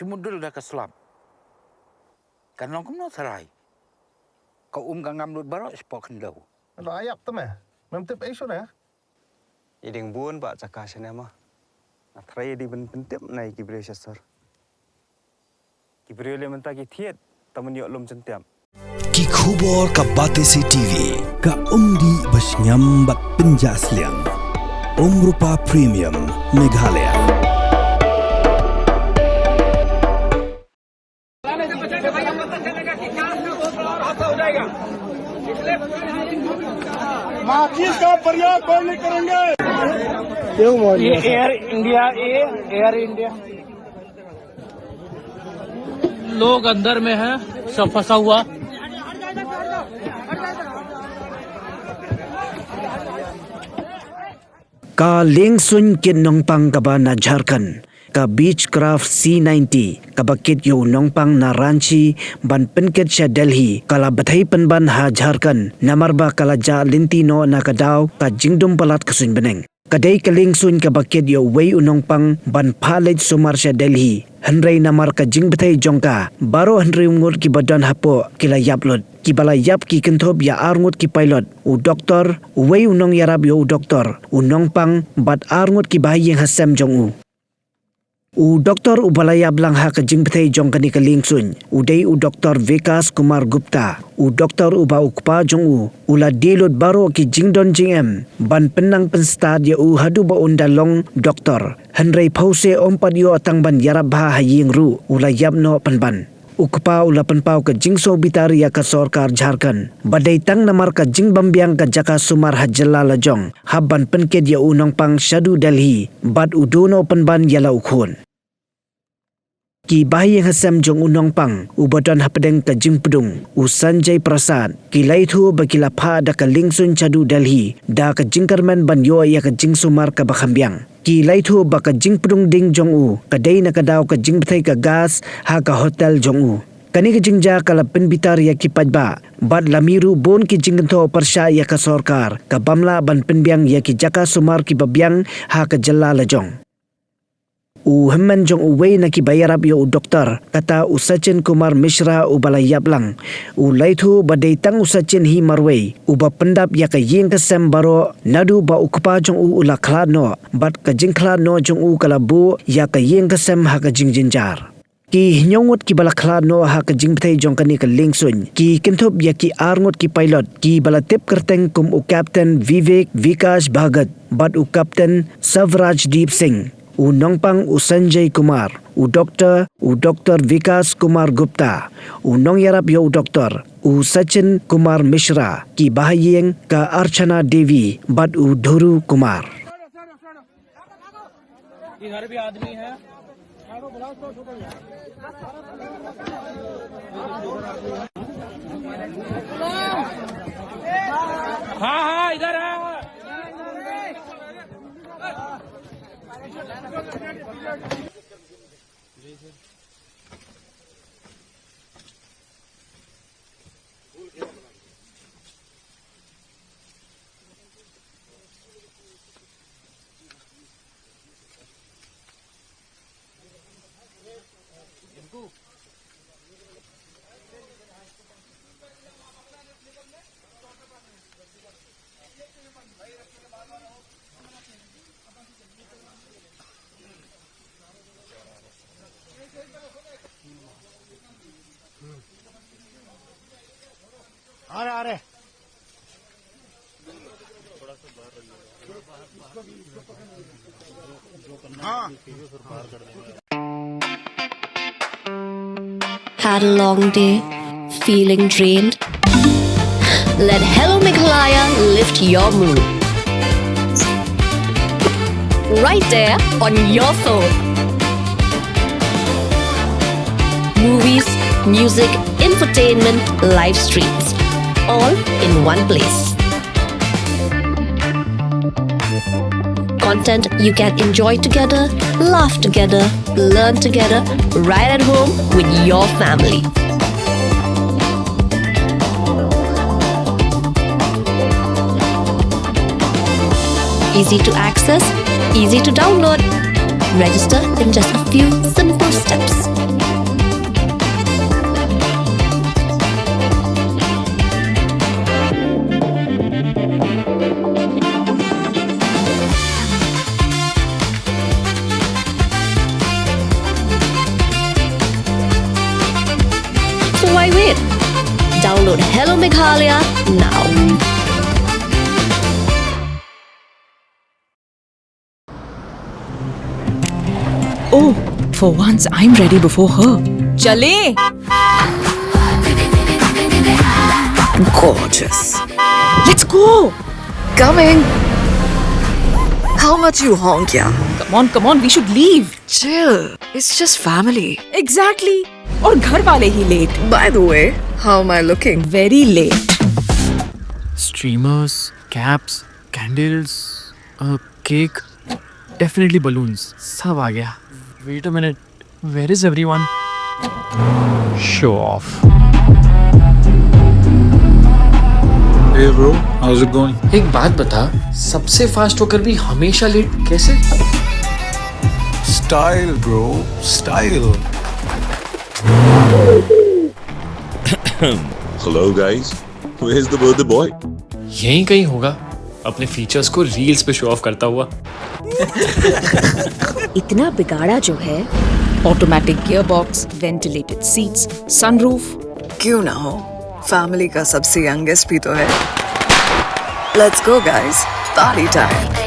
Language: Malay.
cumudul dah ke selam. Kan long kemno serai. Kau gangam lut barok sepok kendau. Lo ayap tu meh. Memtip isu na. Iding buon pak cakah sana mah. Atrai di pentip nai kibriyo sasar. Kibriyo le mentah ki thiet taman yok lom centiam. Ki khubor ka Batesi TV ka umdi basnyam bak penjaslian. Rupa Premium Meghalaya. माचिस का प्रयोग कौन नहीं करेंगे? ये air India लोग अंदर में है, सब फंसा हुआ। Ka Lengsun Kit Nongpang kaba na Jharkhand, ka Beechcraft C90 ka bakit yo Nongpang na Ranchi ban penkit siya Delhi kala bathay penban ha Jharkhand namarba kala ja lintino na kadaw ka jingdum palat kasun beneng. Kadai ka Lengsun ka bakit yo Wei Unongpang ban palit sumar siya Delhi. Henry namar ka jing bathay jongka baro Henry ungut ki badan hapo kila yaplot ki bala yap ki kenthop ya arngut ki pilot u doktor Wei Unong yarab yo doktor Unongpang bat arngut ki bahayeng hasam jong u doktor u balaya blang ha ka jing bathay jong kani ka Lengsun udai u doktor Vikas Kumar Gupta u doktor u ba ukpa jong u ula dilot baro ki jingdon jingem ban penang penstad ya u hadu ba undalong doktor Henry Pause ompat yo atang ban yarab ha haying ru ula yabno penban ukpa ula penpau ke jingso bitari ya ka sorkar Jharkhand badai tang namar ka jing bambiang ka jaka sumar hajalla lajong habban penked ya unong pang shadu Delhi bad udono penban yala ukhon ki bahayeng hasam jong unong pang ubadan hapedeng ka jing pedung u Sanjay Prasad ki laithu bakila pha da ka Lengsun chadu Delhi da ka jingkarman ban yo ya ka jing sumar ka bakhambiang ki laithu ba ka jing pedung ding jong u kadai na kadaw ka jing bthai ka gas ha ka hotel jong u kani ka jingja kala penbitar ya ki pajba bad lamiru bon ki jingtho parsha ya ka sorkar ka bamla ban penbiang ya ki jaka sumar ki babyang ha ka jalla lajong u hemman jong uwei na ki bayarab yo doktor kata u Sachin Kumar Mishra u balayap lang u laithu badai tang u Sachin hi marwei u ba pendap ya ka yeng ka sem baro nadu ba ukpa jong u ula khlad no bat ka jing khlad no jong u kala bu ya ka yeng ka sem ha ka jing jinjar ki nyongot ki bala khlad no ha ka jing bthai jong kani ka Lengsun ki kinthop ya ki arngot ki pilot ki bala tip kerteng kum u captain Vivek Vikas Bhagat bat u captain Savraj Deep Singh u Nongpang u Sanjay Kumar u Dr. Vikas Kumar Gupta u Nong yarap yo doktor u Sachin Kumar Mishra ki bahayeng ka Archana Devi bad u Dhuru Kumar इधर भी आदमी है हाँ इधर है आ रहे Had a long day, feeling drained? Let Hello Meghalaya lift your mood. Right there on your phone. Movies, music, infotainment, live streams, all in one place. Content you can enjoy together, laugh together, learn together, right at home with your family. Easy to access, easy to download. Register in just a few simple steps. why wait? Download Hello Meghalaya now. Oh, for once I'm ready before her. Chale! Gorgeous. Let's go! Coming. How much you honk, yeah? Come on, we should leave. Chill. It's just family. Exactly. और घर वाले ही late. By the way, how am I looking? Very late. Streamers, caps, candles, a cake, definitely balloons. सब आ गया. Wait a minute. Where is everyone? Show off. Hey bro, how's it going? एक बात बता, सबसे फास्ट होकर भी हमेशा लेट कैसे? Style bro, style. Hello guys, where's the birthday boy? यहीं कहीं होगा, अपने फीचर्स को रील्स पे शो ऑफ करता हुआ. इतना बिगाड़ा जो है. Automatic gearbox, ventilated seats, sunroof. क्यों ना हो? Family का सबसे youngest भी तो है. Let's go guys. Party time.